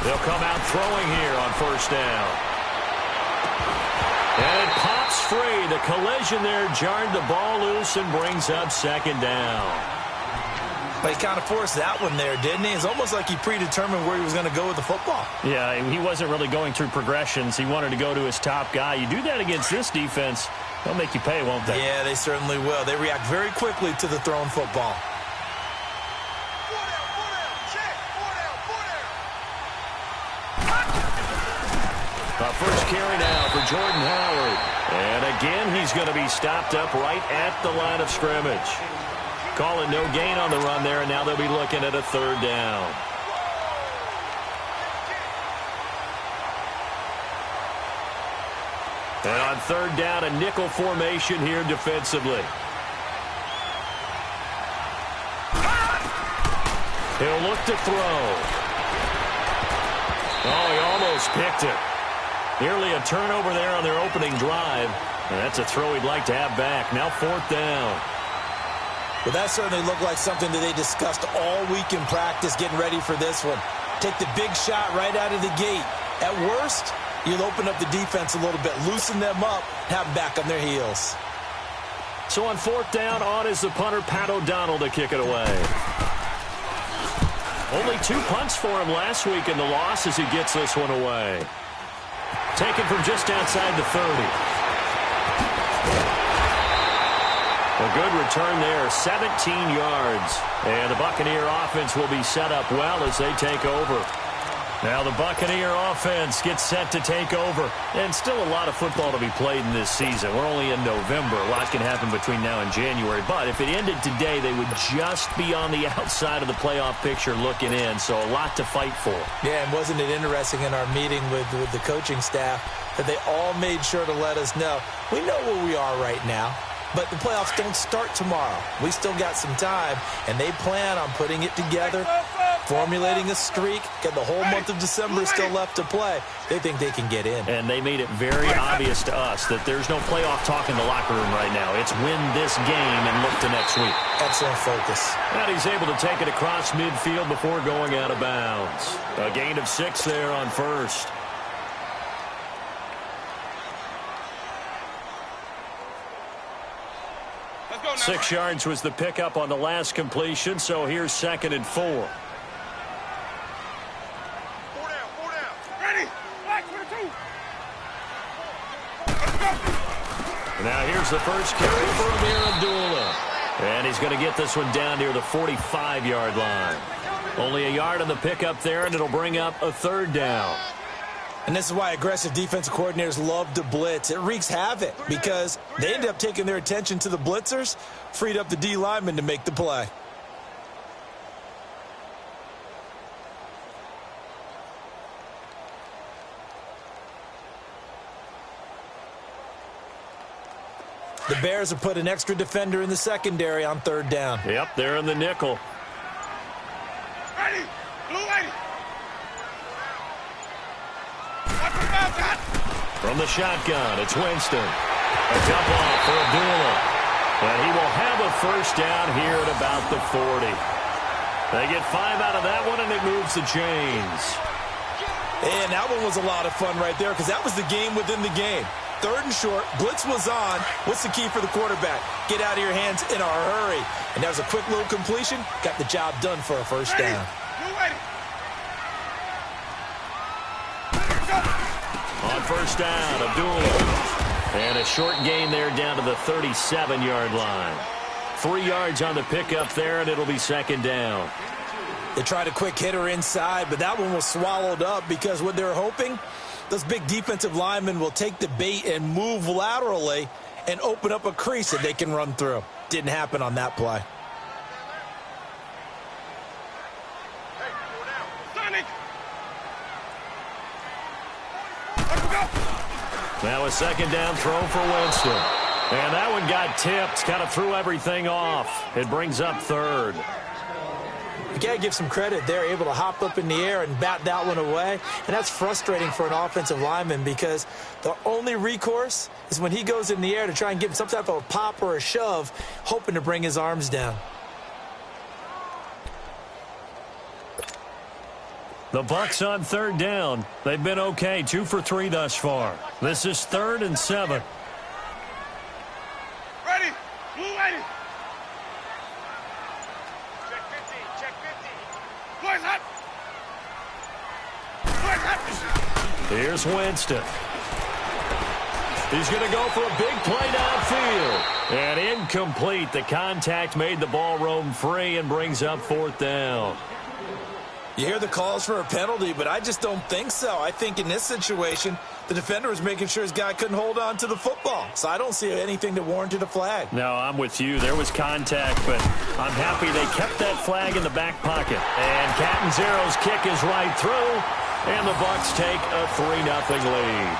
They'll come out throwing here on first down. And it pops free. The collision there jarred the ball loose and brings up second down. But he kind of forced that one there, didn't he? It's almost like he predetermined where he was going to go with the football. Yeah, he wasn't really going through progressions. He wanted to go to his top guy. You do that against this defense, they'll make you pay, won't they? Yeah, they certainly will. They react very quickly to the thrown football. First carry now for Jordan Howard. And again, he's going to be stopped up right at the line of scrimmage. Calling no gain on the run there, and now they'll be looking at a third down. And on third down, a nickel formation here defensively. He'll look to throw. Oh, he almost picked it. Nearly a turnover there on their opening drive. And that's a throw he'd like to have back. Now fourth down. Well, that certainly looked like something that they discussed all week in practice, getting ready for this one. Take the big shot right out of the gate. At worst, you'll open up the defense a little bit, loosen them up, have them back on their heels. So on fourth down, on is the punter, Pat O'Donnell, to kick it away. Only 2 punts for him last week in the loss as he gets this one away. Taken from just outside the 30. A good return there, 17 yards. And the Buccaneer offense will be set up well as they take over. Now the Buccaneer offense gets set to take over. And still a lot of football to be played in this season. We're only in November. A lot can happen between now and January. But if it ended today, they would just be on the outside of the playoff picture looking in. So a lot to fight for. Yeah, and wasn't it interesting in our meeting with the coaching staff that they all made sure to let us know, we know where we are right now. But the playoffs don't start tomorrow. We still got some time, and they plan on putting it together, formulating a streak, got the whole month of December still left to play. They think they can get in. And they made it very obvious to us that there's no playoff talk in the locker room right now. It's win this game and look to next week. Excellent focus. And he's able to take it across midfield before going out of bounds. A gain of 6 there on first. Let's go now. 6 yards was the pickup on the last completion, so here's 2nd and 4. 4 down, 4 down. Ready? Black 22. Let's go. Now here's the first carry for Amir Abdullah. And he's going to get this one down near the 45-yard line. Only a yard on the pickup there, and it'll bring up a third down. And this is why aggressive defensive coordinators love to blitz. It wreaks havoc because they end up taking their attention to the blitzers, freed up the D lineman to make the play. The Bears have put an extra defender in the secondary on third down. Yep, they're in the nickel. Ready? Blue 80. From the shotgun, it's Winston. A dump off for Abdullah. And he will have a first down here at about the 40. They get 5 out of that one, and it moves the chains. And that one was a lot of fun right there because that was the game within the game. 3rd and short, blitz was on. What's the key for the quarterback? Get out of your hands in a hurry. And that was a quick little completion. Got the job done for a first down. On first down, Abdullah. And a short gain there down to the 37-yard line. 3 yards on the pickup there, and it'll be 2nd down. They tried a quick hitter inside, but that one was swallowed up because what they're hoping, those big defensive linemen will take the bait and move laterally and open up a crease that they can run through. Didn't happen on that play. Now a 2nd down throw for Winston. And that one got tipped, kind of threw everything off. It brings up 3rd. You got to give some credit. They're able to hop up in the air and bat that one away. And that's frustrating for an offensive lineman because the only recourse is when he goes in the air to try and give some type of a pop or a shove, hoping to bring his arms down. The Bucs on third down. They've been okay, 2 for 3 thus far. This is 3rd and 7. Ready. Blue ready. Check 50. Check 50. Boys up. Boys up. Here's Winston. He's going to go for a big play downfield. And incomplete. The contact made the ball roam free and brings up 4th down. You hear the calls for a penalty, but I just don't think so. I think in this situation, the defender was making sure his guy couldn't hold on to the football. So I don't see anything that warranted a flag. No, I'm with you. There was contact, but I'm happy they kept that flag in the back pocket. And Catanzaro's kick is right through, and the Bucs take a 3-0 lead.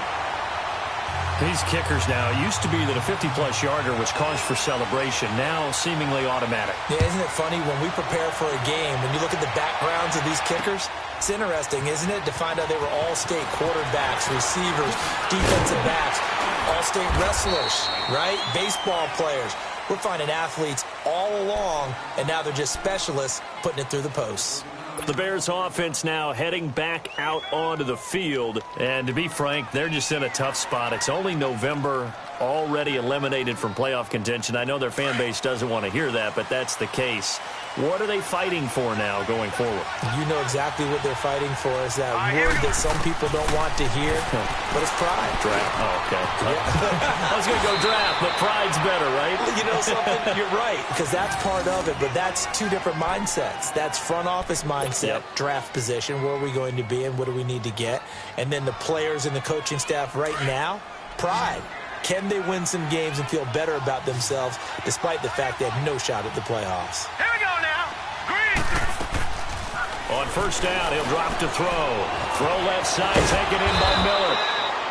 These kickers now, it used to be that a 50-plus yarder was cause for celebration, now seemingly automatic. Yeah, isn't it funny when we prepare for a game, when you look at the backgrounds of these kickers, it's interesting, isn't it, to find out they were all-state quarterbacks, receivers, defensive backs, all-state wrestlers, right? Baseball players. We're finding athletes all along, and now they're just specialists putting it through the posts. The Bears offense now heading back out onto the field. And to be frank, they're just in a tough spot. It's only November, already eliminated from playoff contention. I know their fan base doesn't want to hear that, but that's the case. What are they fighting for now going forward? You know exactly what they're fighting for. Is that word that some people don't want to hear, but it's pride. Draft. Oh, okay. Yeah. I was going to go draft, but pride's better, right? You know something? You're right, because that's part of it, but that's two different mindsets. That's front office mindset, draft position, where are we going to be and what do we need to get? And then the players and the coaching staff right now, pride. Can they win some games and feel better about themselves despite the fact they have no shot at the playoffs? Here we go now. Green. On first down, he'll drop to throw. Throw left side, taken in by Miller.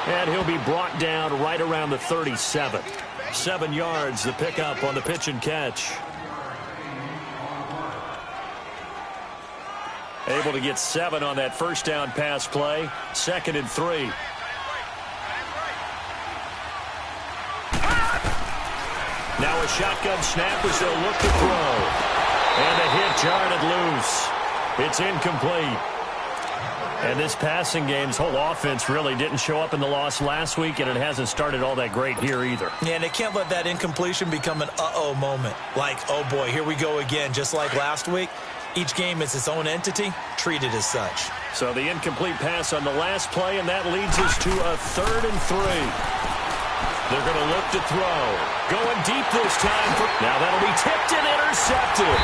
And he'll be brought down right around the 37. 7 yards, the pickup on the pitch and catch. Able to get 7 on that first down pass play. 2nd and 3. Now a shotgun snap as they'll look to throw. And a hit jarred loose. It's incomplete. And this passing game's whole offense really didn't show up in the loss last week, and it hasn't started all that great here either. Yeah, and they can't let that incompletion become an uh-oh moment. Like, oh boy, here we go again, just like last week. Each game is its own entity, treated as such. So the incomplete pass on the last play, and that leads us to a 3rd and 3. They're going to look to throw. Going deep this time. Now that'll be tipped and intercepted.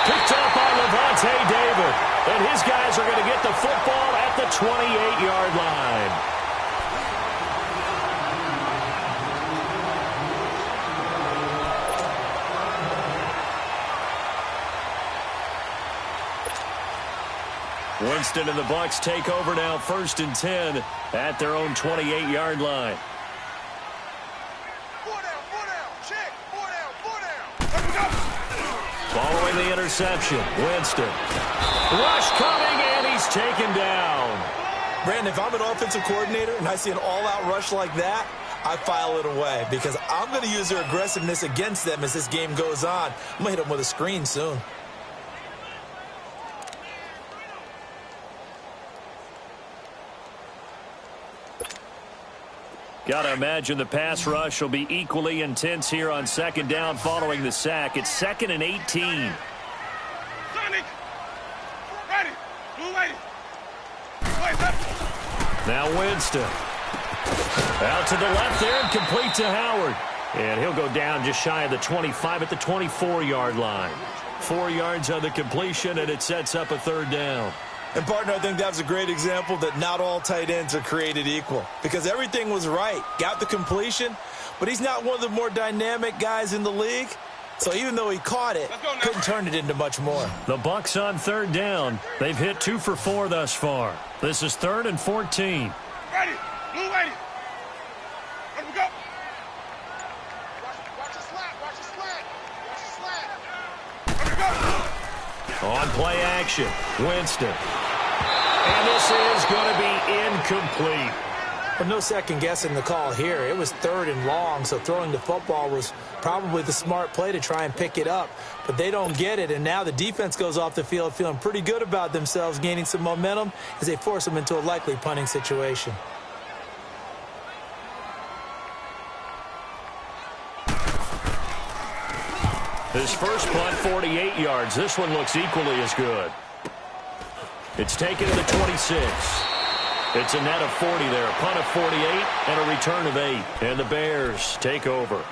Picked up by Levante David. And his guys are going to get the football at the 28-yard line. Winston and the Bucs take over now, 1st and 10 at their own 28-yard line. Following the interception, Winston. Rush coming, and he's taken down. Brandon, if I'm an offensive coordinator and I see an all-out rush like that, I file it away because I'm going to use their aggressiveness against them as this game goes on. I'm going to hit them with a screen soon. Got to imagine the pass rush will be equally intense here on 2nd down following the sack. It's 2nd and 18. Sonic. Ready. Blue ready. Now Winston. Out to the left there and complete to Howard. And he'll go down just shy of the 25 at the 24-yard line. 4 yards on the completion, and it sets up a 3rd down. And, partner, I think that was a great example that not all tight ends are created equal because everything was right. Got the completion, but he's not one of the more dynamic guys in the league. So even though he caught it, couldn't turn it into much more. The Bucs on 3rd down. They've hit 2 for 4 thus far. This is 3rd and 14. Ready. Blue ready. Let me go. Watch the slant. Watch the slant. Watch the slant. Let me go. On play action, Winston. And this is going to be incomplete. Well, no second guessing the call here. It was 3rd and long, so throwing the football was probably the smart play to try and pick it up. But they don't get it, and now the defense goes off the field feeling pretty good about themselves, gaining some momentum as they force them into a likely punting situation. His first punt, 48 yards. This one looks equally as good. It's taken to the 26. It's a net of 40 there. A punt of 48 and a return of 8. And the Bears take over.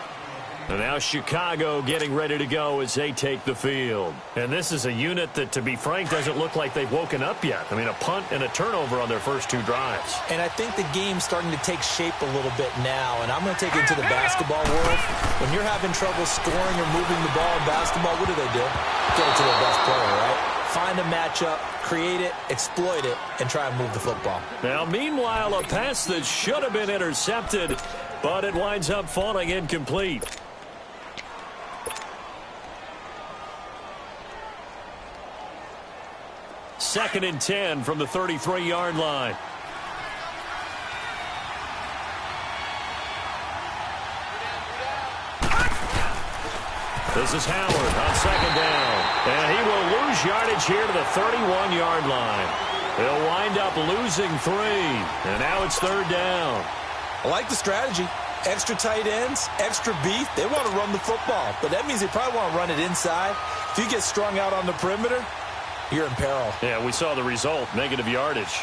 And now Chicago getting ready to go as they take the field. And this is a unit that, to be frank, doesn't look like they've woken up yet. I mean, a punt and a turnover on their first 2 drives. And I think the game's starting to take shape a little bit now. And I'm going to take it to the basketball world. When you're having trouble scoring or moving the ball in basketball, what do? Get it to their best player, right? Find a matchup, create it, exploit it, and try and move the football. Now, meanwhile, a pass that should have been intercepted, but it winds up falling incomplete. Second and 10 from the 33-yard line. This is Howard on second down. And he will lose yardage here to the 31-yard line. He'll wind up losing 3. And now it's 3rd down. I like the strategy. Extra tight ends, extra beef. They want to run the football. But that means they probably want to run it inside. If you get strung out on the perimeter, you're in peril. Yeah, we saw the result. Negative yardage.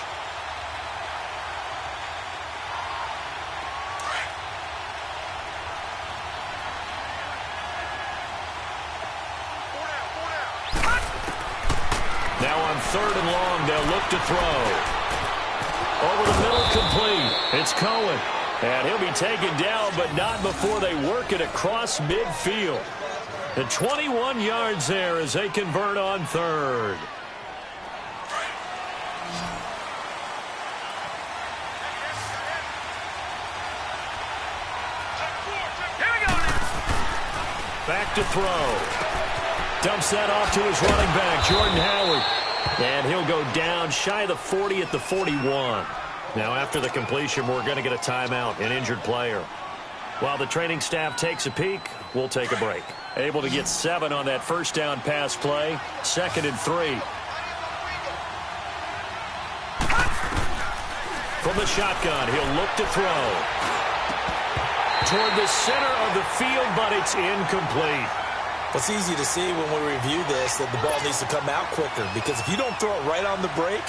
Now on 3rd and long, they'll look to throw. Over the middle, complete. It's Cohen. And he'll be taken down, but not before they work it across midfield. The 21 yards there as they convert on 3rd. Back to throw. Dumps that off to his running back, Jordan Howard. And he'll go down shy of the 40 at the 41. Now after the completion, we're going to get a timeout, an injured player. While the training staff takes a peek, we'll take a break. Able to get 7 on that first down pass play. 2nd and 3. From the shotgun, he'll look to throw. Toward the center of the field, but it's incomplete. It's easy to see when we review this that the ball needs to come out quicker, because if you don't throw it right on the break,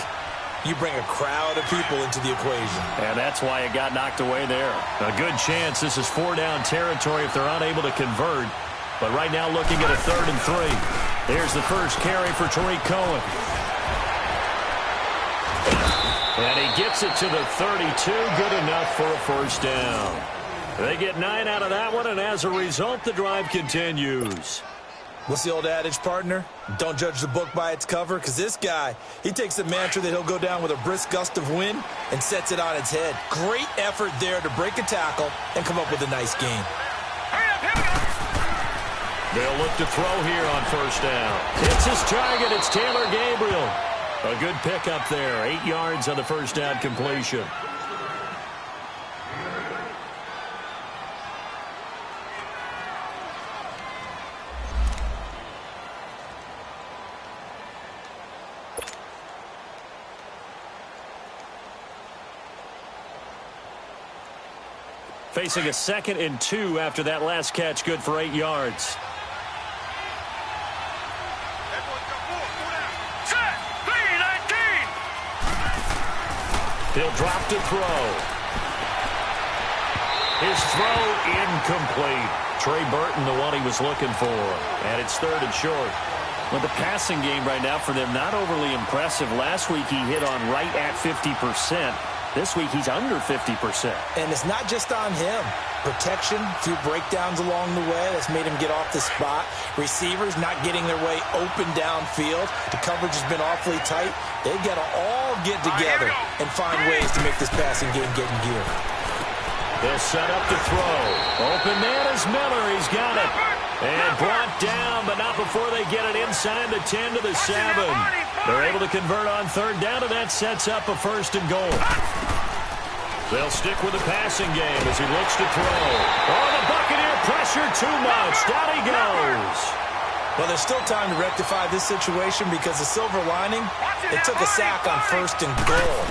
you bring a crowd of people into the equation. And that's why it got knocked away there. A good chance this is 4-down territory if they're unable to convert. But right now looking at a 3rd and 3. There's the first carry for Tariq Cohen. And he gets it to the 32. Good enough for a first down. They get 9 out of that one, and as a result, the drive continues. What's the old adage, partner? Don't judge the book by its cover, because this guy, he takes the mantra that he'll go down with a brisk gust of wind and sets it on its head. Great effort there to break a tackle and come up with a nice gain. They'll look to throw here on first down. It's his target. It's Taylor Gabriel. A good pickup there. 8 yards on the first down completion. Facing a 2nd and 2 after that last catch, good for 8 yards. He'll drop to throw. His throw incomplete. Trey Burton, the one he was looking for. And it's 3rd and short. Well, the passing game right now for them, not overly impressive. Last week he hit on right at 50%. This week he's under 50%. And it's not just on him. Protection, few breakdowns along the way. That's made him get off the spot. Receivers not getting their way open downfield. The coverage has been awfully tight. They've got to all get together and find ways to make this passing game get in gear. They'll set up to throw. Open man is Miller. He's got it. And brought down, but not before they get it inside the 10 to the 7. They're able to convert on 3rd down, and that sets up a 1st and goal. They'll stick with the passing game as he looks to throw. Oh, the Buccaneer pressure too much. Down he goes. Well, there's still time to rectify this situation because the silver lining, it took a sack on 1st and goal.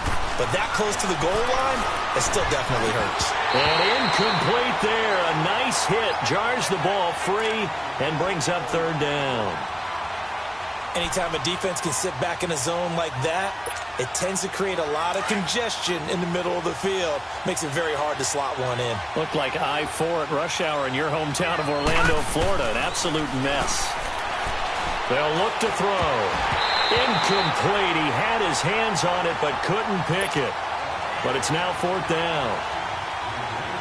But that close to the goal line, it still definitely hurts. And incomplete there. A nice hit. Jars the ball free and brings up 3rd down. Anytime a defense can sit back in a zone like that, it tends to create a lot of congestion in the middle of the field. Makes it very hard to slot one in. Looked like I-4 at rush hour in your hometown of Orlando, Florida. An absolute mess. They'll look to throw. Incomplete. He had his hands on it but couldn't pick it. But it's now 4th down.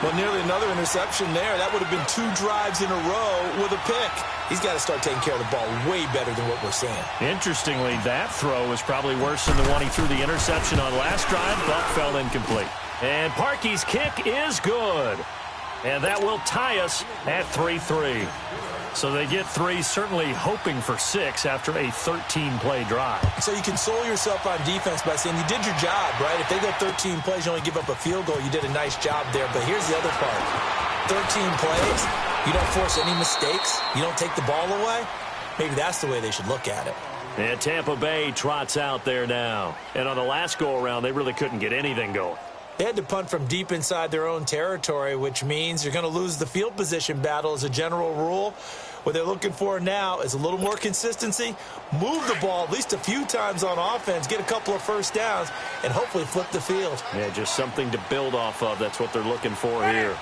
Well, nearly another interception there. That would have been 2 drives in a row with a pick. He's got to start taking care of the ball way better than what we're seeing. Interestingly, that throw was probably worse than the one he threw the interception on last drive, but fell incomplete. And Parkey's kick is good. And that will tie us at 3-3. So they get 3, certainly hoping for 6 after a 13-play drive. So you console yourself on defense by saying you did your job, right? If they go 13 plays, you only give up a field goal, you did a nice job there. But here's the other part. 13 plays, you don't force any mistakes, you don't take the ball away. Maybe that's the way they should look at it. And Tampa Bay trots out there now. And on the last go-around, they really couldn't get anything going. They had to punt from deep inside their own territory, which means you're going to lose the field position battle as a general rule. What they're looking for now is a little more consistency, move the ball at least a few times on offense, get a couple of 1st downs, and hopefully flip the field. Yeah, just something to build off of. That's what they're looking for here.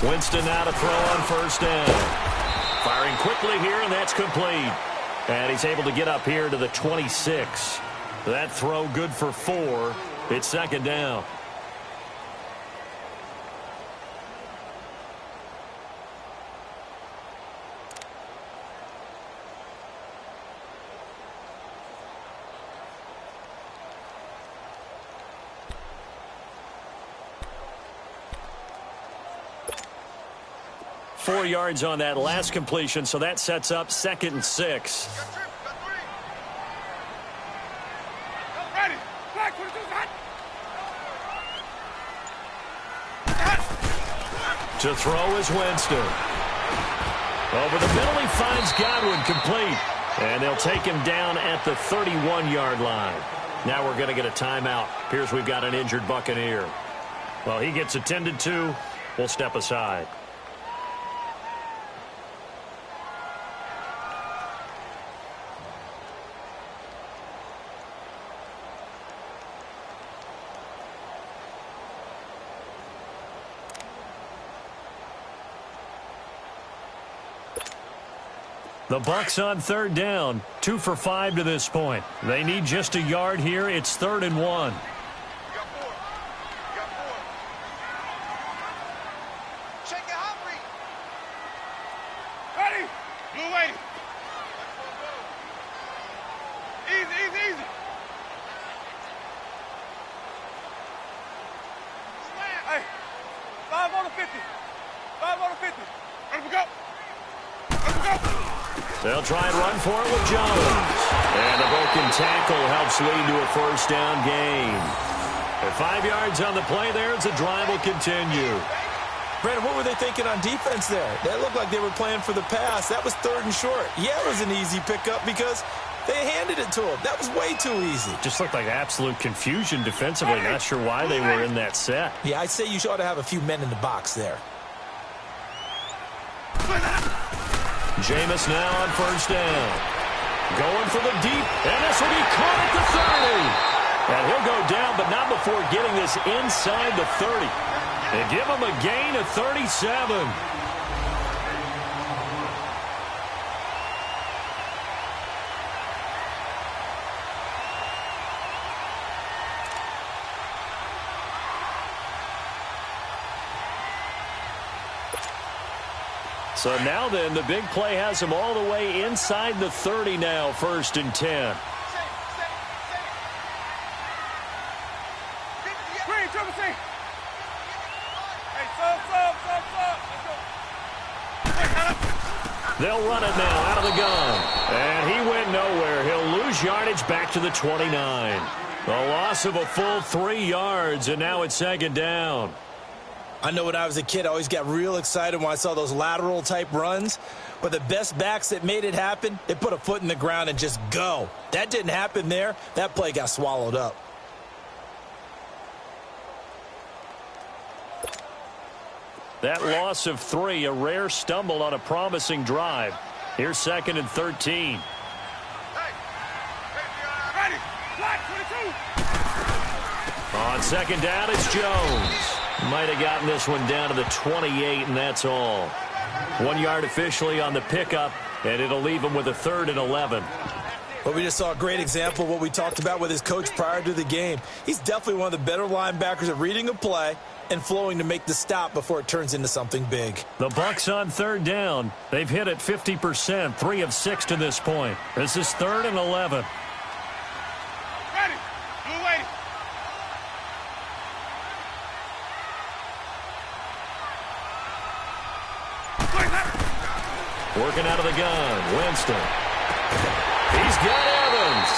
Winston now to throw on 1st down. Firing quickly here, and that's complete. And he's able to get up here to the 26. That throw good for 4. It's 2nd down. Four yards on that last completion, so that sets up 2nd and 6. To throw is Winston. Over the middle, he finds Godwin, complete. And they'll take him down at the 31-yard line. Now we're going to get a timeout. Appears we've got an injured Buccaneer. Well, he gets attended to. We'll step aside. The Bucs on 3rd down, 2 for 5 to this point. They need just a yard here. It's 3rd and 1. Shake it, Humphrey. Ready? Blue lady. Easy, easy, easy. Hey, 5 on the 50. 5 on the 50. Let we go. Let we go. They'll try and run for it with Jones. And a broken tackle helps lead to a 1st down gain. And 5 yards on the play there as the drive will continue. Brandon, what were they thinking on defense there? That looked like they were playing for the pass. That was 3rd and short. Yeah, it was an easy pickup because they handed it to him. That was way too easy. Just looked like absolute confusion defensively. Not sure why they were in that set. Yeah, I'd say you ought to have a few men in the box there. Jameis now on 1st down. Going for the deep, and this will be caught at the 30. And he'll go down, but not before getting this inside the 30. They give him a gain of 37. So now then, the big play has him all the way inside the 30 now, 1st and 10. Green, triple C. Hey, sub. Let's go. They'll run it now out of the gun. And he went nowhere. He'll lose yardage back to the 29. A loss of a full 3 yards, and now it's second down. I know when I was a kid, I always got real excited when I saw those lateral-type runs. But the best backs that made it happen, they put a foot in the ground and just go. That didn't happen there. That play got swallowed up. That loss of 3, a rare stumble on a promising drive. Here's 2nd and 13. Ready. Flat 22. On second down, it's Jones. Might have gotten this one down to the 28, and that's all. 1 yard officially on the pickup, and it'll leave him with a 3rd and 11. But we just saw a great example of what we talked about with his coach prior to the game. He's definitely one of the better linebackers at reading a play and flowing to make the stop before it turns into something big. The Bucs on 3rd down. They've hit it 50%, 3 of 6 to this point. This is 3rd and 11. Ready. Blue waiting. Working out of the gun, Winston. He's got Evans.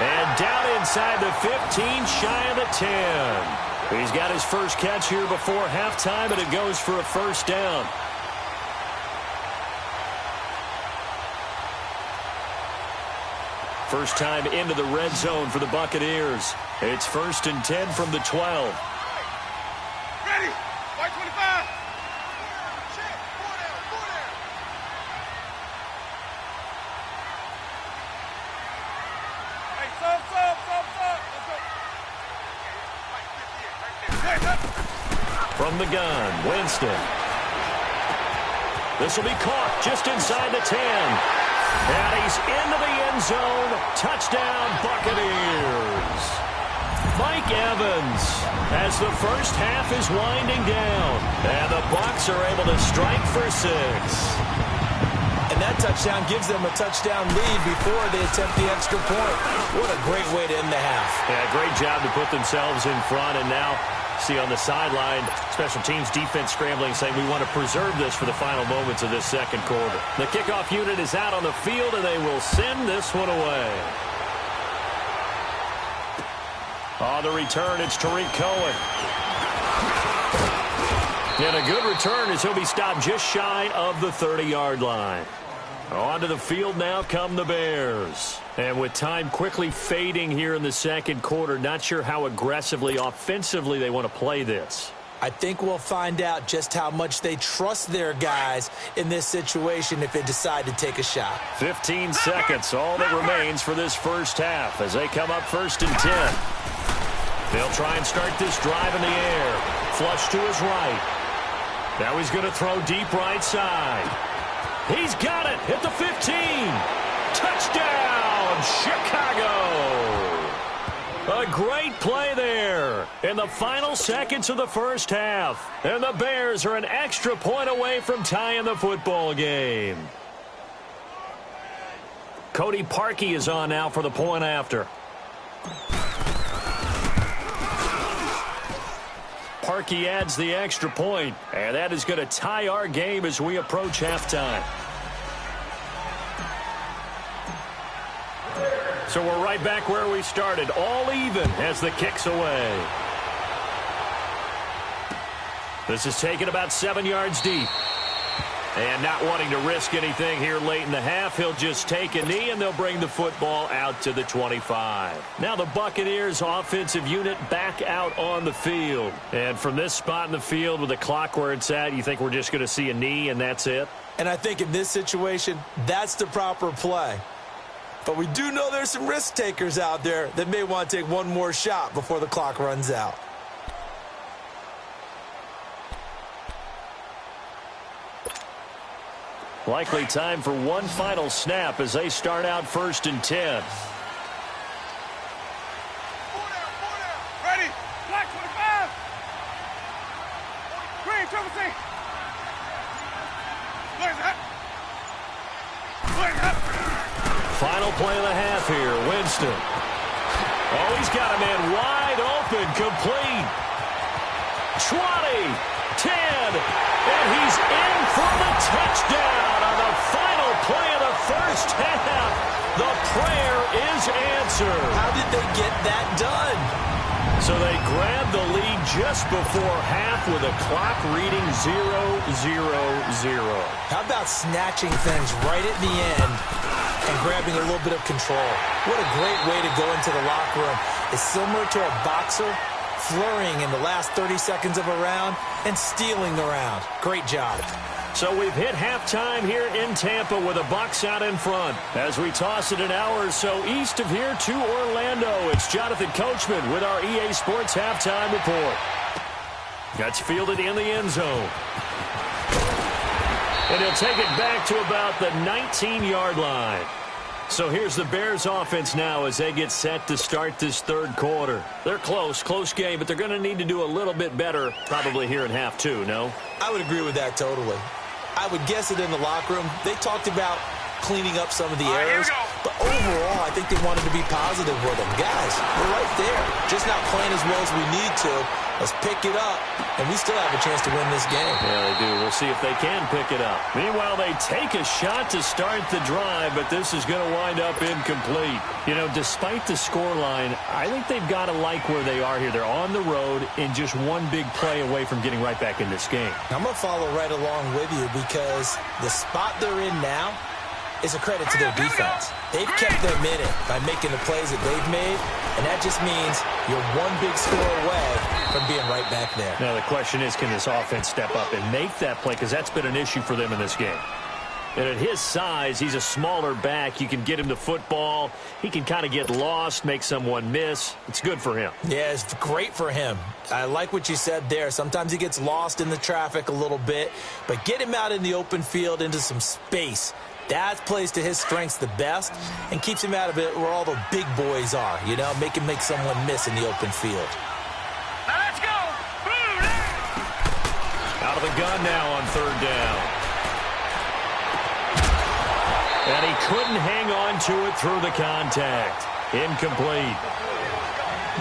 And down inside the 15, shy of the 10. He's got his first catch here before halftime, and it goes for a first down. First time into the red zone for the Buccaneers. It's 1st and 10 from the 12. Ready. White 25. Hey, sub. Let's go. From the gun, Winston. This will be caught just inside the 10. And he's into the end zone. Touchdown, Buccaneers. Mike Evans as the first half is winding down. And the Bucs are able to strike for 6. And that touchdown gives them a touchdown lead before they attempt the extra point. What a great way to end the half. Yeah, great job to put themselves in front. And now, see on the sideline, special teams defense scrambling, saying we want to preserve this for the final moments of this second quarter. The kickoff unit is out on the field, and they will send this one away. On the return, it's Tariq Cohen. And a good return as he'll be stopped just shy of the 30-yard line. Onto the field now come the Bears. And with time quickly fading here in the second quarter, not sure how aggressively, offensively they want to play this. I think we'll find out just how much they trust their guys in this situation if they decide to take a shot. 15 seconds, all that remains for this first half as they come up 1st and 10. They'll try and start this drive in the air. Flush to his right. Now he's going to throw deep right side. He's got it at the 15. Touchdown, Chicago. A great play there in the final seconds of the first half. And the Bears are an extra point away from tying the football game. Cody Parkey is on now for the point after. Parkey adds the extra point, and that is going to tie our game as we approach halftime. So we're right back where we started, all even as the kick's away. This is taken about 7 yards deep. And not wanting to risk anything here late in the half, he'll just take a knee, and they'll bring the football out to the 25. Now the Buccaneers offensive unit back out on the field. And from this spot in the field with the clock where it's at, you think we're just going to see a knee and that's it? And I think in this situation, that's the proper play. But we do know there's some risk takers out there that may want to take one more shot before the clock runs out. Likely time for one final snap as they start out 1st and 10. Ready. Black 25. Green, triple T. Blaze up. Final play of the half here. Winston. Oh, he's got a man wide open. Complete. 20, 10, and he's in for the touchdown on the final play of the first half. The prayer is answered. How did they get that done? So they grabbed the lead just before half with a clock reading 0-0-0. How about snatching things right at the end and grabbing a little bit of control? What a great way to go into the locker room. It's similar to a boxer flurrying in the last 30 seconds of a round and stealing the round. Great job. So we've hit halftime here in Tampa with the Bucs out in front. As we toss it an hour or so east of here to Orlando, it's Jonathan Coachman with our EA Sports Halftime Report. That's fielded in the end zone. And he'll take it back to about the 19-yard line. So here's the Bears offense now as they get set to start this third quarter. They're close game, but they're going to need to do a little bit better probably here in half two, no? I would agree with that totally. I would guess it in the locker room. They talked about cleaning up some of the errors, but overall, I think they wanted to be positive with them. Guys, we're right there. Just not playing as well as we need to. Let's pick it up, and we still have a chance to win this game. Yeah, they do. We'll see if they can pick it up. Meanwhile, they take a shot to start the drive, but this is going to wind up incomplete. You know, despite the scoreline, I think they've got to like where they are here. They're on the road and just one big play away from getting right back in this game. I'm going to follow right along with you because the spot they're in now is a credit to their defense. They've kept them in it by making the plays that they've made, and that just means you're one big score away from being right back there. Now, the question is, can this offense step up and make that play? Because that's been an issue for them in this game. And at his size, he's a smaller back. You can get him the football. He can kind of get lost, make someone miss. It's good for him. Yeah, it's great for him. I like what you said there. Sometimes he gets lost in the traffic a little bit, but get him out in the open field into some space. That plays to his strengths the best and keeps him out of it where all the big boys are, you know, make someone miss in the open field. Now let's go. Out of the gun now on third down. And he couldn't hang on to it through the contact. Incomplete.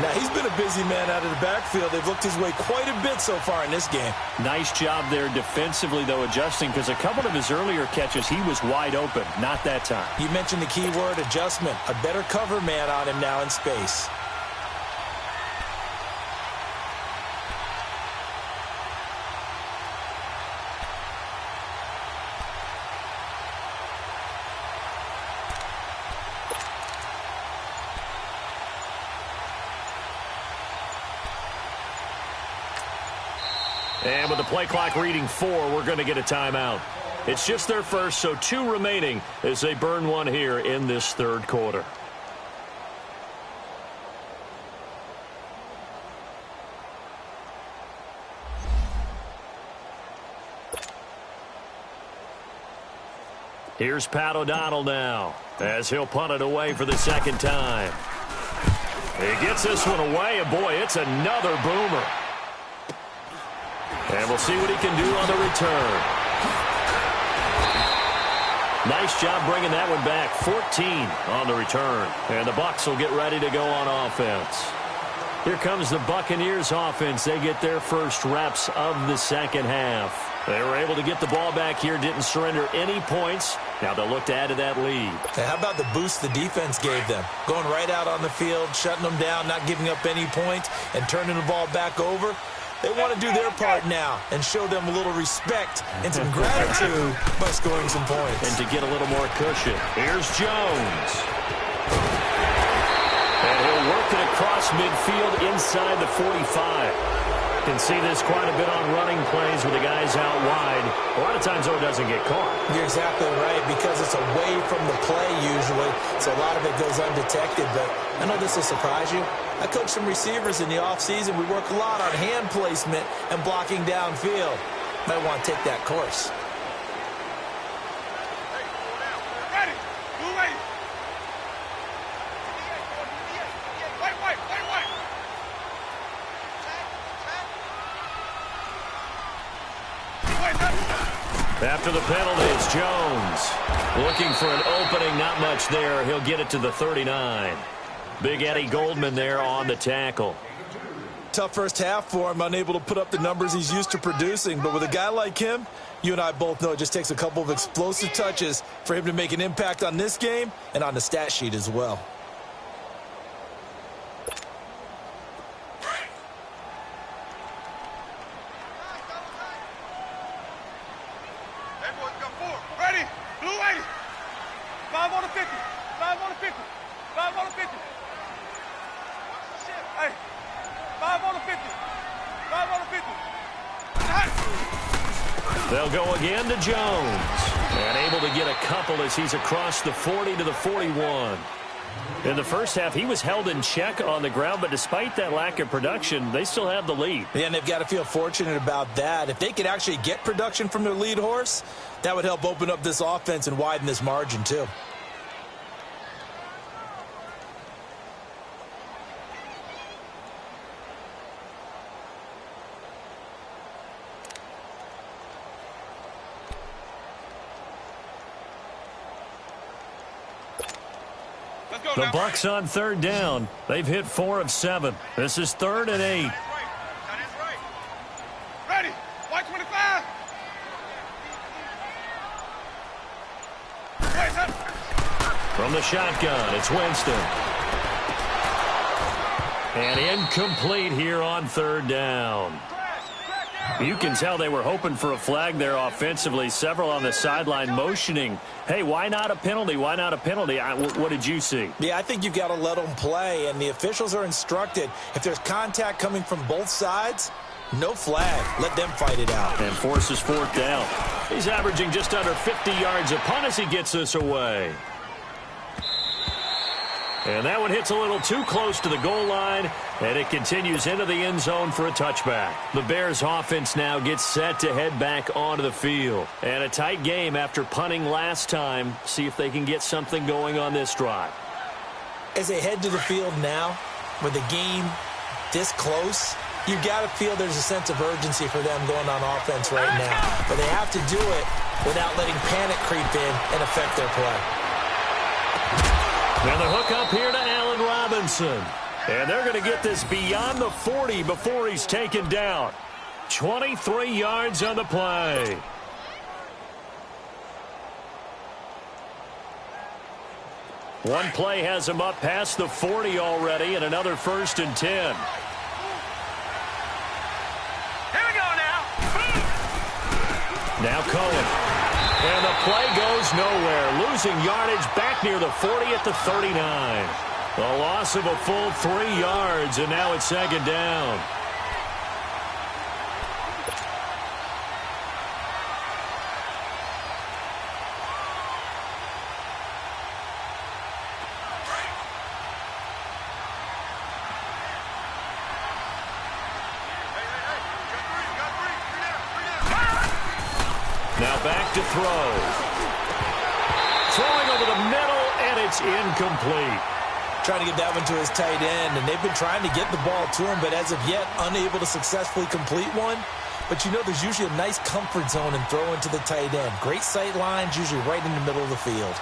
Now, he's been a busy man out of the backfield. They've looked his way quite a bit so far in this game. Nice job there defensively, though, adjusting, because a couple of his earlier catches, he was wide open. Not that time. You mentioned the key word, adjustment. A better cover man on him now in space. And with the play clock reading 4, we're going to get a timeout. It's just their first, so 2 remaining as they burn one here in this third quarter. Here's Pat O'Donnell now as he'll punt it away for the second time. He gets this one away, and boy, it's another boomer. And we'll see what he can do on the return. Nice job bringing that one back. 14 on the return. And the Bucs will get ready to go on offense. Here comes the Buccaneers offense. They get their first reps of the second half. They were able to get the ball back here, didn't surrender any points. Now they'll look to add to that lead. Hey, how about the boost the defense gave them? Going right out on the field, shutting them down, not giving up any points, and turning the ball back over. They want to do their part now and show them a little respect and some gratitude by scoring some points. And to get a little more cushion. Here's Jones. And he'll work it across midfield inside the 45. Can see this quite a bit on running plays with the guys out wide. A lot of times, though, it doesn't get caught. You're exactly right, because it's away from the play usually, so a lot of it goes undetected. But I know this will surprise you. I coach some receivers in the offseason. We work a lot on hand placement and blocking downfield. Might want to take that course. Ready. Move ready. Wait. After the penalty, it's Jones. Looking for an opening, not much there. He'll get it to the 39. Big Eddie Goldman there on the tackle. tough first half for him, unable to put up the numbers he's used to producing. But with a guy like him, you and I both know it just takes a couple of explosive touches for him to make an impact on this game and on the stat sheet as well. Hey, boys, got 4. Ready? Blue 80. 5 on the 50. 5 on the 50. 5 on the 50. Hey, 5 on the 50. 5 on the 50. They'll go again to Jones. And able to get a couple as he's across the 40 to the 41. In the first half, he was held in check on the ground, but despite that lack of production, they still have the lead. Yeah, and they've got to feel fortunate about that. If they could actually get production from their lead horse, that would help open up this offense and widen this margin too. The Bucks on third down. They've hit 4 of 7. This is 3rd and 8. That is right. Ready? White 25. From the shotgun, it's Winston. And incomplete here on 3rd down. You can tell they were hoping for a flag there offensively. Several on the sideline motioning, hey, why not a penalty? Why not a penalty? What did you see? Yeah, I think you've got to let them play, and the officials are instructed. If there's contact coming from both sides, no flag. Let them fight it out. And forces 4th down. He's averaging just under 50 yards a punt as he gets this away. And that one hits a little too close to the goal line, and it continues into the end zone for a touchback. The Bears offense now gets set to head back onto the field. And a tight game after punting last time. See if they can get something going on this drive. As they head to the field now, with the game this close, you've got to feel there's a sense of urgency for them going on offense right now. But they have to do it without letting panic creep in and affect their play. Now the hook up here to Allen Robinson. And they're going to get this beyond the 40 before he's taken down. 23 yards on the play. One play has him up past the 40 already, and another 1st and 10. Here we go now. Now Cohen. And the play goes nowhere. Losing yardage back near the 40 at the 39. A loss of a full 3 yards, and now it's 2nd down. Now back to throw. Throwing over the middle, and it's incomplete. Trying to get that one to his tight end, and they've been trying to get the ball to him, but as of yet, unable to successfully complete one. But you know there's usually a nice comfort zone in throwing to the tight end. Great sight lines, usually right in the middle of the field.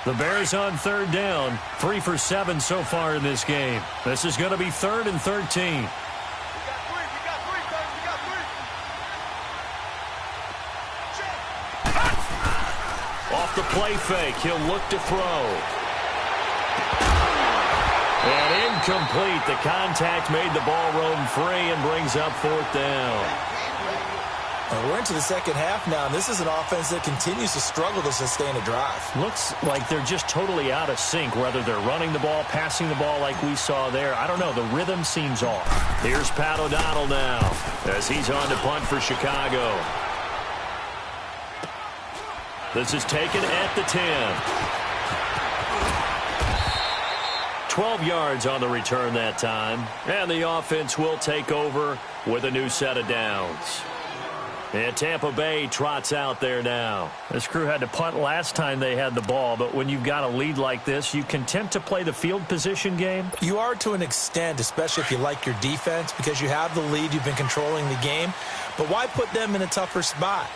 The Bears on 3rd down, 3 for 7 so far in this game. This is going to be 3rd and 13. We got 3. We got 3, coach. We got 3. Off the play fake, he'll look to throw. And incomplete. The contact made the ball roam free and brings up 4th down. We're into the second half now, and this is an offense that continues to struggle to sustain a drive. Looks like they're just totally out of sync, whether they're running the ball, passing the ball like we saw there. I don't know. The rhythm seems off. Here's Pat O'Donnell now as he's on to punt for Chicago. This is taken at the 10. 12 yards on the return that time. And the offense will take over with a new set of downs. And Tampa Bay trots out there now. This crew had to punt last time they had the ball, but when you've got a lead like this, you can tempt to play the field position game? You are to an extent, especially if you like your defense, because you have the lead, you've been controlling the game. But why put them in a tougher spot?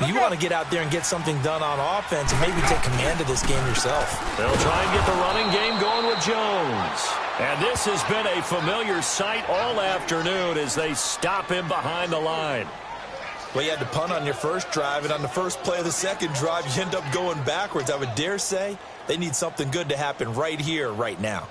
You want to get out there and get something done on offense and maybe take command of this game yourself. They'll try and get the running game going with Jones. And this has been a familiar sight all afternoon as they stop him behind the line. Well, you had to punt on your first drive, and on the first play of the second drive, you end up going backwards. I would dare say they need something good to happen right here, right now.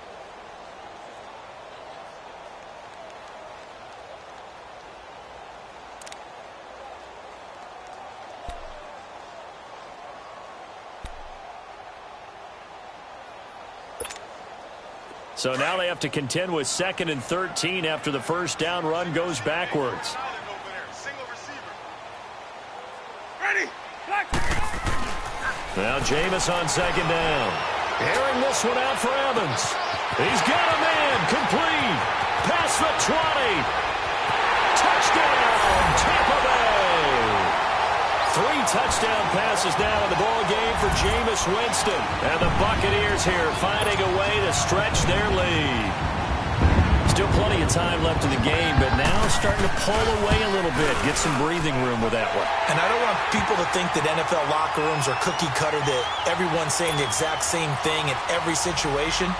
So now they have to contend with 2nd and 13 after the first down run goes backwards. Now Jameis on 2nd down. Airing this one out for Evans. He's got a man. Complete. Past the 20. Touchdown, Tampa Bay. 3 touchdown passes now in the ball game for Jameis Winston. And the Buccaneers here finding a way to stretch their lead. Still plenty of time left in the game, but now starting to pull away a little bit. Get some breathing room with that one. And I don't want people to think that NFL locker rooms are cookie cutter, that everyone's saying the exact same thing in every situation.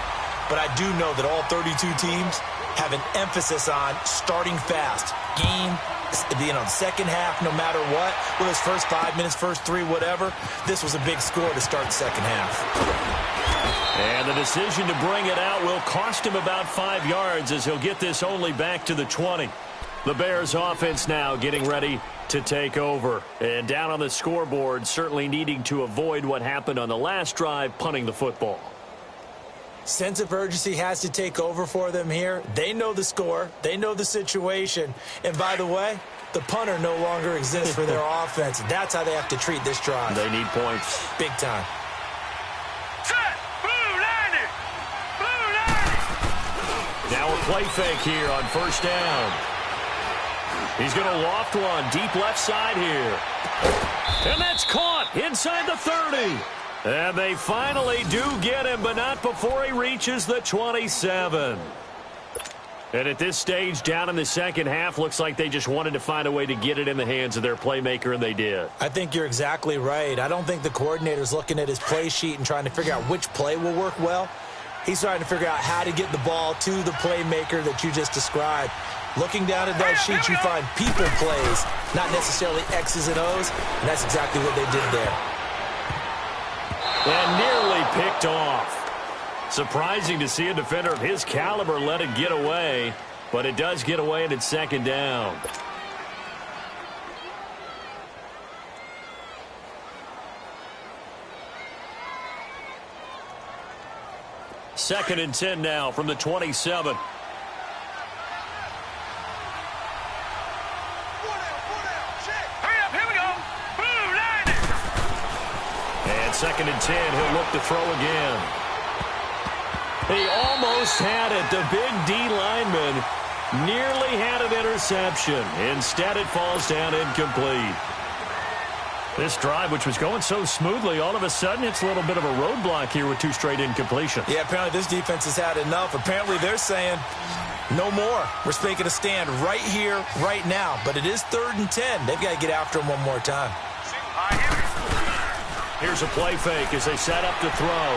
But I do know that all 32 teams have an emphasis on starting fast. Second half, no matter what, whether it's first 5 minutes, first 3, whatever, this was a big score to start the second half. And the decision to bring it out will cost him about 5 yards as he'll get this only back to the 20. The Bears offense now getting ready to take over. And down on the scoreboard, certainly needing to avoid what happened on the last drive, punting the football. Sense of urgency has to take over for them here. They know the score. They know the situation. And by the way, the punter no longer exists for their offense. That's how they have to treat this drive. They need points. Big time. Now a play fake here on first down. He's going to loft one deep left side here. And that's caught inside the 30. And they finally do get him, but not before he reaches the 27. And at this stage, down in the second half, looks like they just wanted to find a way to get it in the hands of their playmaker, and they did. I think you're exactly right. I don't think the coordinator's looking at his play sheet and trying to figure out which play will work well. He's trying to figure out how to get the ball to the playmaker that you just described. Looking down at that sheet, you find people plays, not necessarily X's and O's, and that's exactly what they did there. And nearly picked off. Surprising to see a defender of his caliber let it get away, but it does get away and it's second down. Second and 10 now from the 27. Second and 10, he'll look to throw again. He almost had it. The big D lineman nearly had an interception. Instead, it falls down incomplete. This drive, which was going so smoothly, all of a sudden it's a little bit of a roadblock here with 2 straight incompletions. Yeah, apparently this defense has had enough. Apparently they're saying no more. We're making a stand right here, right now. But it is 3rd and 10. They've got to get after him one more time. Here's a play fake as they set up to throw.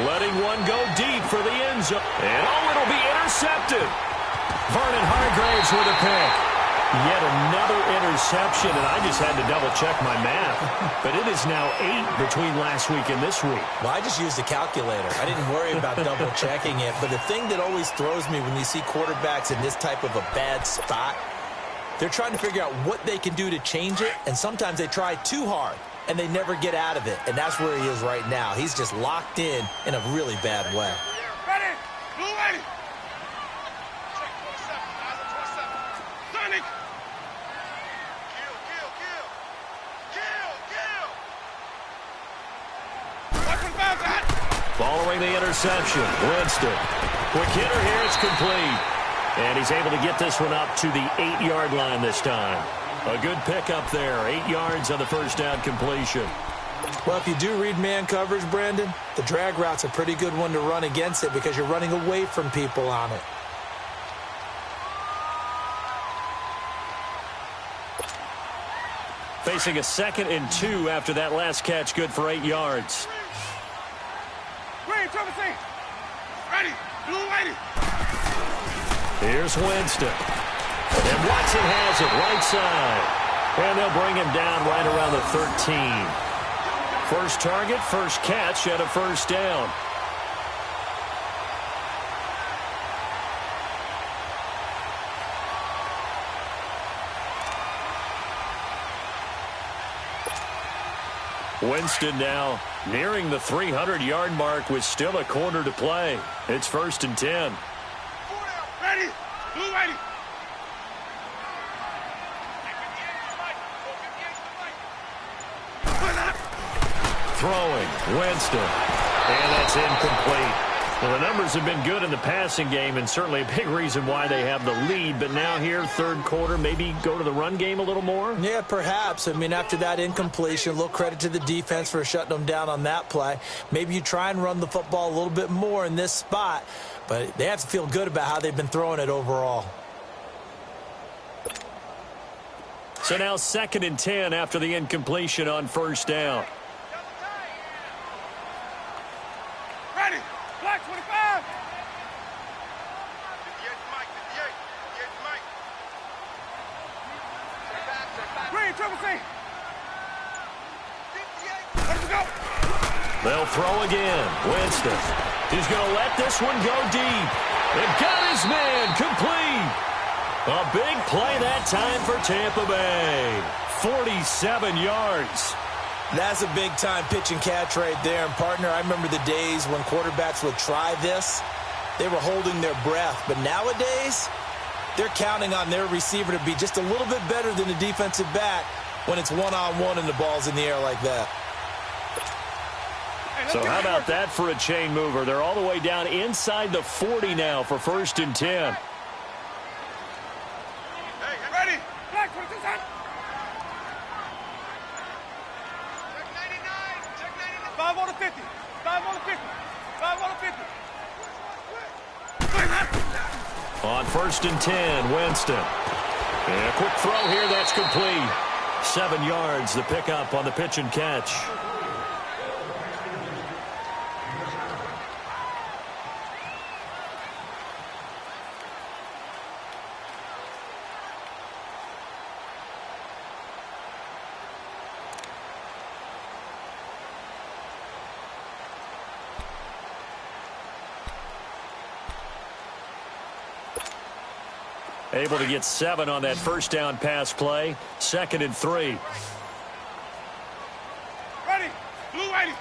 Letting one go deep for the end zone. And it'll be intercepted. Vernon Hargraves with a pick. Yet another interception, and I just had to double-check my math. But it is now 8 between last week and this week. Well, I just used a calculator. I didn't worry about double-checking it. But the thing that always throws me when you see quarterbacks in this type of a bad spot, they're trying to figure out what they can do to change it, and sometimes they try too hard, and they never get out of it. And that's where he is right now. He's just locked in a really bad way. Ready? Blue ready. Check 27, guys, 27. Sonic. Kill. Weapon found that. Following the interception, Winston. Quick hitter here, it's complete. And he's able to get this one up to the 8-yard line this time. A good pickup there. 8 yards on the first down completion. Well, if you do read man coverage, Brandon, the drag route's a pretty good one to run against it because you're running away from people on it. facing a 2nd and 2 after that last catch, good for 8 yards. Ready. Blue lady. Here's Winston. And Watson has it right side. And they'll bring him down right around the 13. First target, first catch, and a first down. Winston now nearing the 300-yard mark with still a quarter to play. It's 1st and 10. Ready. Blue lady. Throwing, Winston. And that's incomplete. Well, the numbers have been good in the passing game, and certainly a big reason why they have the lead. But now here, 3rd quarter, maybe go to the run game a little more? Yeah, perhaps. I mean, after that incompletion, a little credit to the defense for shutting them down on that play. Maybe you try and run the football a little bit more in this spot, but they have to feel good about how they've been throwing it overall. So now 2nd and 10 after the incompletion on first down. Ready. Black 25. 58 Mike. Green, triple C. Let's go. They'll throw again. Winston. He's going to let this one go deep. They've got his man complete. A big play that time for Tampa Bay. 47 yards. That's a big-time pitch and catch right there. And, partner, I remember the days when quarterbacks would try this. They were holding their breath. But nowadays, they're counting on their receiver to be just a little bit better than the defensive back when it's one-on-one and the ball's in the air like that. So how about that for a chain mover? They're all the way down inside the 40 now for 1st and 10. Ready. Black 22 son. Check 99. 5 on the 50. 5 on the 50. 5 on the 50. On 1st and 10, Winston. And a quick throw here, that's complete. 7 yards, the pickup on the pitch and catch. Able to get 7 on that first down pass play. 2nd and 3. Ready. Blue 80.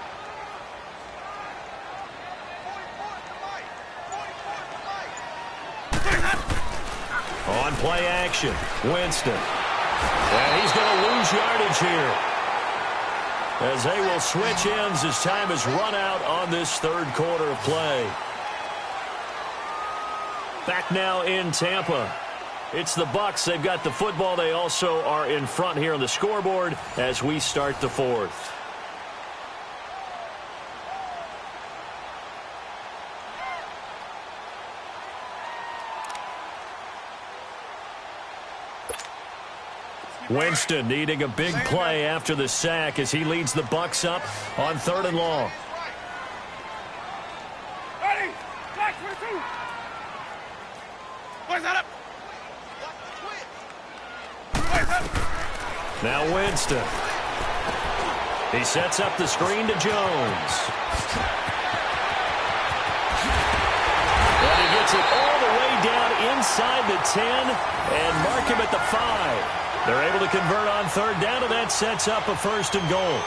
On play action, Winston. And he's going to lose yardage here, as they will switch ends as time has run out on this 3rd quarter of play. Back now in Tampa. It's the Bucs. They've got the football. They also are in front here on the scoreboard as we start the 4th. Winston needing a big play after the sack as he leads the Bucs up on 3rd and long. Ready. Black 22. Where's that up? Now Winston. He sets up the screen to Jones. And he gets it all the way down inside the 10 and mark him at the 5. They're able to convert on 3rd down, and that sets up a 1st and goal.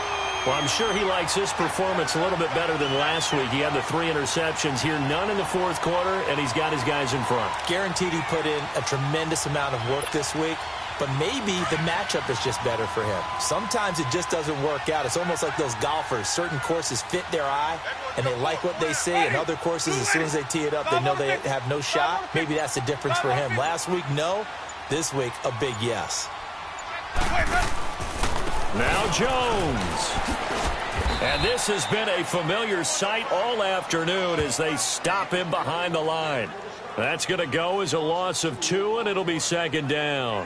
Well, I'm sure he likes his performance a little bit better than last week. He had the 3 interceptions here, none in the 4th quarter, and he's got his guys in front. Guaranteed he put in a tremendous amount of work this week. But maybe the matchup is just better for him. Sometimes it just doesn't work out. It's almost like those golfers. Certain courses fit their eye, and they like what they see. And other courses, as soon as they tee it up, they know they have no shot. Maybe that's the difference for him. Last week, no. This week, a big yes. Now Jones. And this has been a familiar sight all afternoon as they stop him behind the line. That's going to go as a loss of 2, and it'll be 2nd down.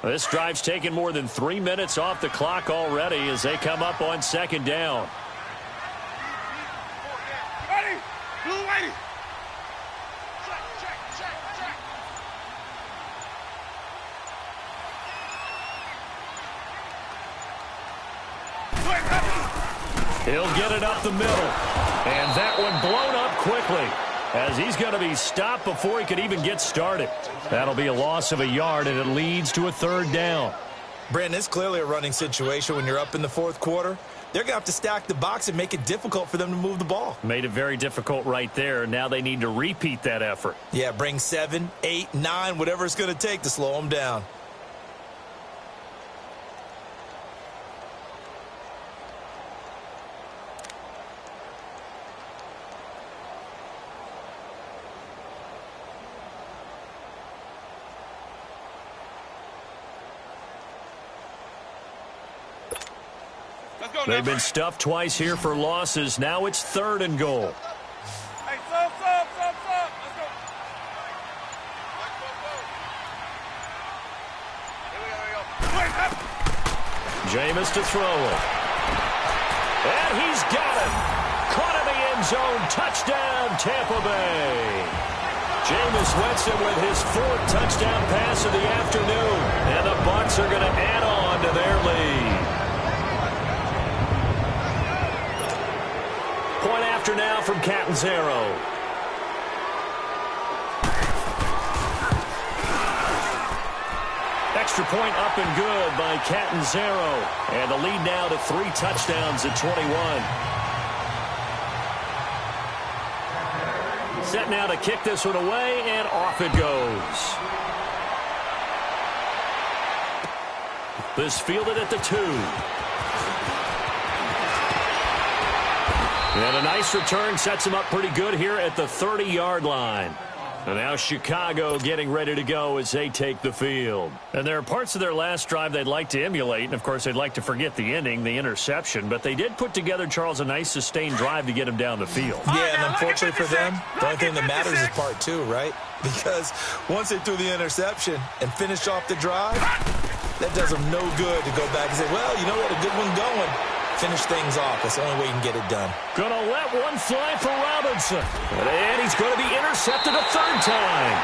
This drive's taken more than 3 minutes off the clock already as they come up on second down. Ready? Blue whitey. Check. He'll get it up the middle. And that one blown up quickly as he's going to be stopped before he could even get started. That'll be a loss of a yard, and it leads to a third down. Brandon, it's clearly a running situation when you're up in the fourth quarter. They're going to have to stack the box and make it difficult for them to move the ball. Made it very difficult right there. Now they need to repeat that effort. Yeah, bring 7, 8, 9, whatever it's going to take to slow them down. They've been stuffed twice here for losses. Now it's 3rd and goal. Hey, sub. Let's go. Here we go. Jameis to throw it. And he's got it. Caught in the end zone. Touchdown, Tampa Bay. Jameis Winston with his 4th touchdown pass of the afternoon. And the Bucs are going to add on to their lead. Point after now from Catanzaro. Extra point up and good by Catanzaro. And the lead now to 3 touchdowns at 21. Set now to kick this one away, and off it goes. This fielded at the 2. And a nice return sets him up pretty good here at the 30-yard line. And now Chicago getting ready to go as they take the field. And there are parts of their last drive they'd like to emulate. And, of course, they'd like to forget the ending, the interception. But they did put together, Charles, a nice sustained drive to get him down the field. Yeah, and unfortunately for them, the only thing that matters is part 2, right? Because once they threw the interception and finished off the drive, that does them no good to go back and say, well, you know what, a good one going. Finish things off. That's the only way you can get it done. Gonna let one fly for Robinson. And he's going to be intercepted a 3rd time.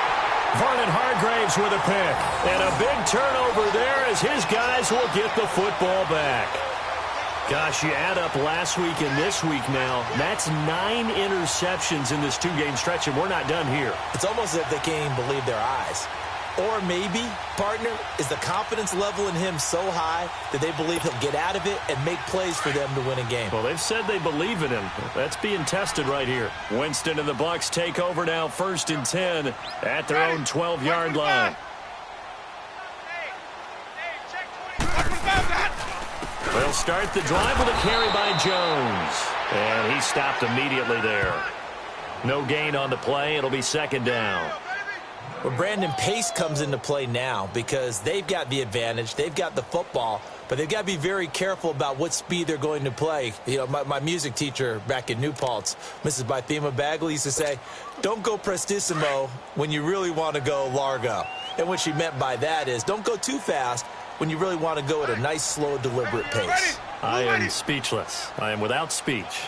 Vernon Hargraves with a pick. And a big turnover there as his guys will get the football back. Gosh, you add up last week and this week now. That's 9 interceptions in this 2-game stretch, and we're not done here. It's almost as if they can't even believe their eyes. Or maybe, partner, is the confidence level in him so high that they believe he'll get out of it and make plays for them to win a game. Well, they've said they believe in him. That's being tested right here. Winston and the Bucs take over now, 1st and 10 at their own 12-yard line. They'll start the drive with a carry by Jones. And he stopped immediately there. No gain on the play. It'll be 2nd down. Well, Brandon, pace comes into play now because they've got the advantage. They've got the football, but they've got to be very careful about what speed they're going to play. You know, my music teacher back in New Paltz, Mrs. Bythema Bagley, used to say, don't go prestissimo when you really want to go largo. And what she meant by that is don't go too fast when you really want to go at a nice, slow, deliberate pace. I am speechless. I am without speech.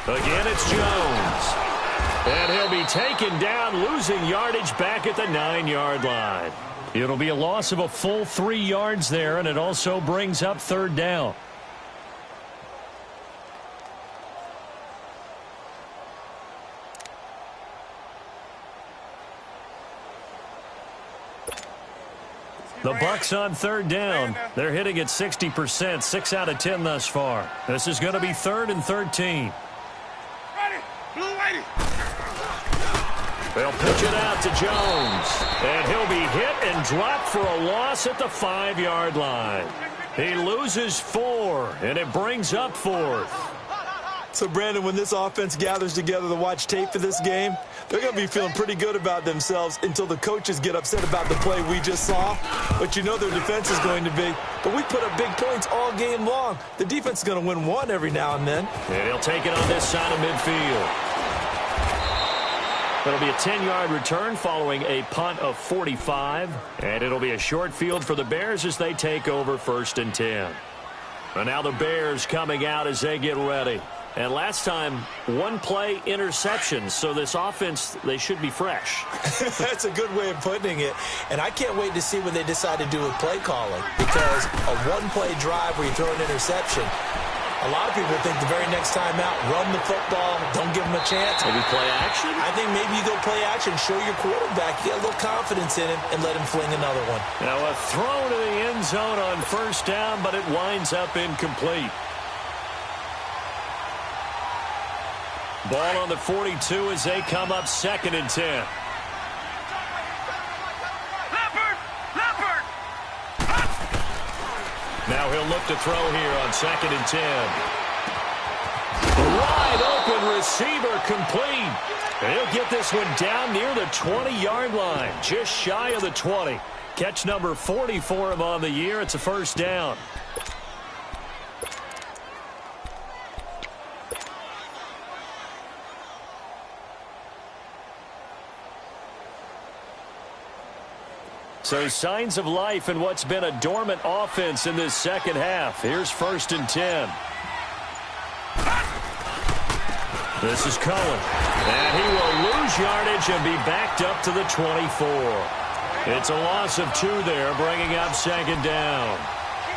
Again, it's Jones. And he'll be taken down, losing yardage back at the 9-yard line. It'll be a loss of a full 3 yards there, and it also brings up 3rd down. The Bucs on 3rd down. They're hitting at 60%, 6 out of 10 thus far. This is going to be 3rd and 13. They'll pitch it out to Jones. And he'll be hit and dropped for a loss at the 5-yard line. He loses 4, and it brings up 4th. So, Brandon, when this offense gathers together to watch tape for this game, they're going to be feeling pretty good about themselves until the coaches get upset about the play we just saw. But you know their defense is going to be. But we put up big points all game long. The defense is going to win one every now and then. And he'll take it on this side of midfield. It'll be a 10-yard return following a punt of 45. And it'll be a short field for the Bears as they take over 1st and 10. And now the Bears coming out as they get ready. And last time, one-play interceptions. So this offense, they should be fresh. That's a good way of putting it. And I can't wait to see what they decide to do with play calling. Because a one-play drive where you throw an interception, a lot of people think the very next time out, run the football, don't give them a chance. Maybe play action? I think maybe you go play action, show your quarterback, get a little confidence in him, and let him fling another one. Now a throw to the end zone on 1st down, but it winds up incomplete. Ball on the 42 as they come up 2nd and 10. Leopard! Now he'll look to throw here on 2nd and 10. Wide open receiver complete. And he'll get this one down near the 20-yard line, just shy of the 20. Catch number 40 for him on the year. It's a 1st down. So signs of life in what's been a dormant offense in this second half. Here's 1st and 10. This is Cohen. And he will lose yardage and be backed up to the 24. It's a loss of 2 there, bringing up 2nd down.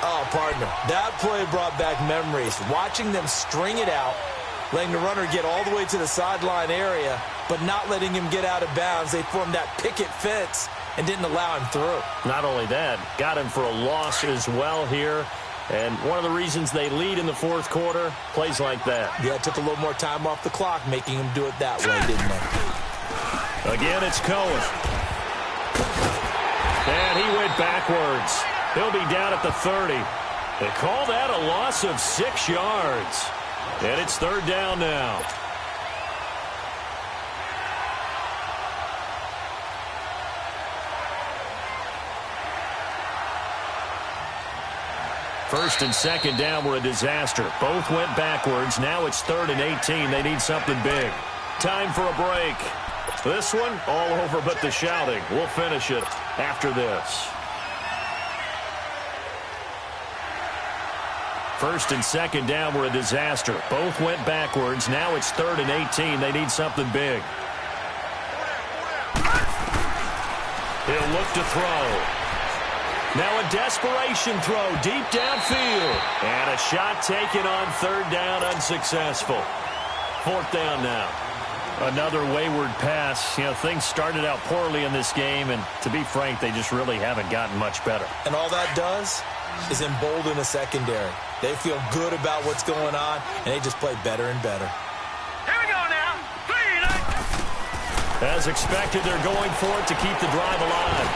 Oh, partner, that play brought back memories. Watching them string it out, letting the runner get all the way to the sideline area, but not letting him get out of bounds. They formed that picket fence and didn't allow him through. Not only that, got him for a loss as well here. And one of the reasons they lead in the 4th quarter, plays like that. Yeah, it took a little more time off the clock, making him do it that way, didn't they? Again, it's Cohen. And he went backwards. He'll be down at the 30. They call that a loss of 6 yards. And it's 3rd down now. First and 2nd down were a disaster. Both went backwards. Now it's 3rd and 18. They need something big. Time for a break. This one, all over but the shouting. We'll finish it after this. First and 2nd down were a disaster. Both went backwards. Now it's 3rd and 18. They need something big. He'll look to throw. Now a desperation throw deep downfield. And a shot taken on 3rd down, unsuccessful. 4th down now. Another wayward pass. You know, things started out poorly in this game, and to be frank, they just really haven't gotten much better. And all that does is embolden a secondary. They feel good about what's going on, and they just play better and better. Here we go now. As expected, they're going for it to keep the drive alive.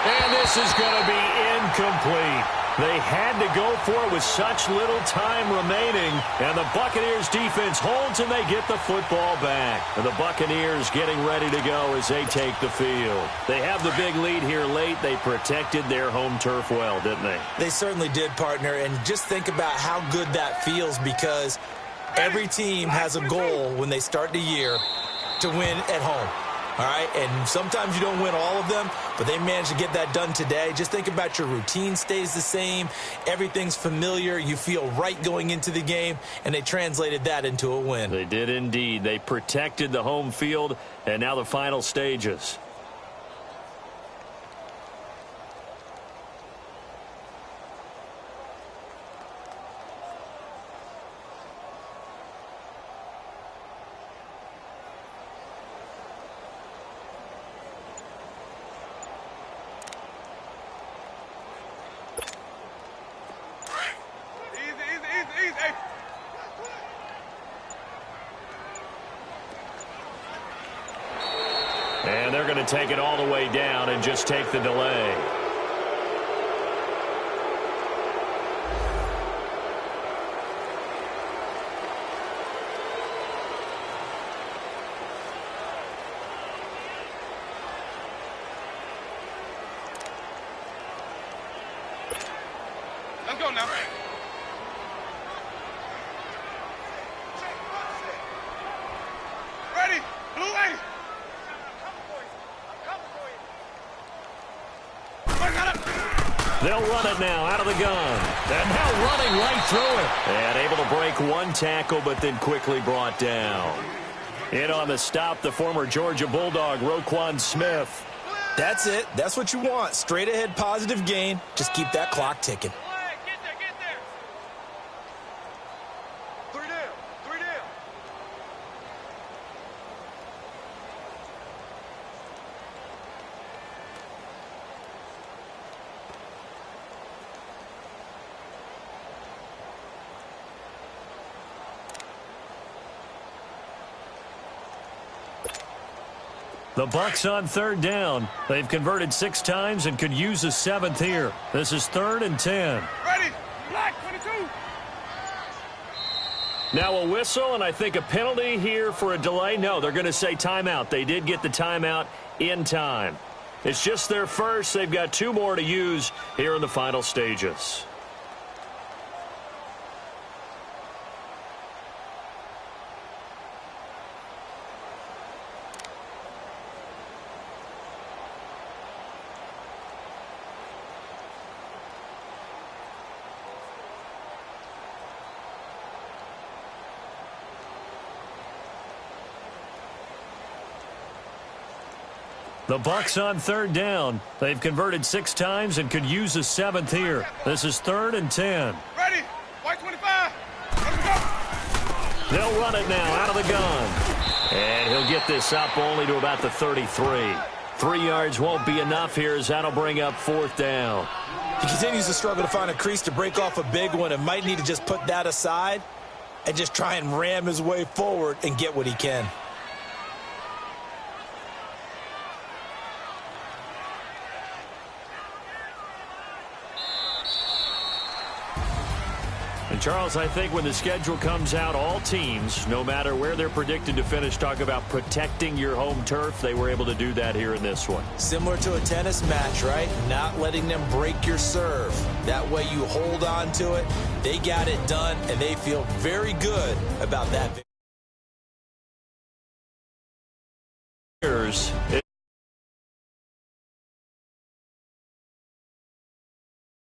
And this is going to be incomplete. They had to go for it with such little time remaining. And the Buccaneers defense holds and they get the football back. And the Buccaneers getting ready to go as they take the field. They have the big lead here late. They protected their home turf well, didn't they? They certainly did, partner. And just think about how good that feels, because every team has a goal when they start the year to win at home. All right, and sometimes you don't win all of them, but they managed to get that done today. Just think about your routine stays the same. Everything's familiar. You feel right going into the game, and they translated that into a win. They did indeed. They protected the home field, and now the final stages. And they're going to take it all the way down and just take the delay. Let's go now. Ready? Blue Blue 80. They'll run it now out of the gun. And now running right through it. And able to break one tackle, but then quickly brought down. In on the stop, the former Georgia Bulldog, Roquan Smith. That's it. That's what you want. Straight ahead positive gain. Just keep that clock ticking. Get there. 3 down. 3 down. The Bucs on third down. They've converted 6 times and could use a 7th here. This is 3rd and 10. Ready. Black 22. Now a whistle and I think a penalty here for a delay. No, they're going to say timeout. They did get the timeout in time. It's just their first. They've got 2 more to use here in the final stages. The Bucs on third down. They've converted 6 times and could use a 7th here. This is 3rd and 10. Ready. White 25. Let's go. They'll run it now out of the gun. And he'll get this up only to about the 33. 3 yards won't be enough here as that'll bring up 4th down. He continues to struggle to find a crease to break off a big one and might need to just put that aside and just try and ram his way forward and get what he can. And Charles, I think when the schedule comes out, all teams, no matter where they're predicted to finish, talk about protecting your home turf. They were able to do that here in this one. Similar to a tennis match, right? Not letting them break your serve. That way you hold on to it. They got it done, and they feel very good about that.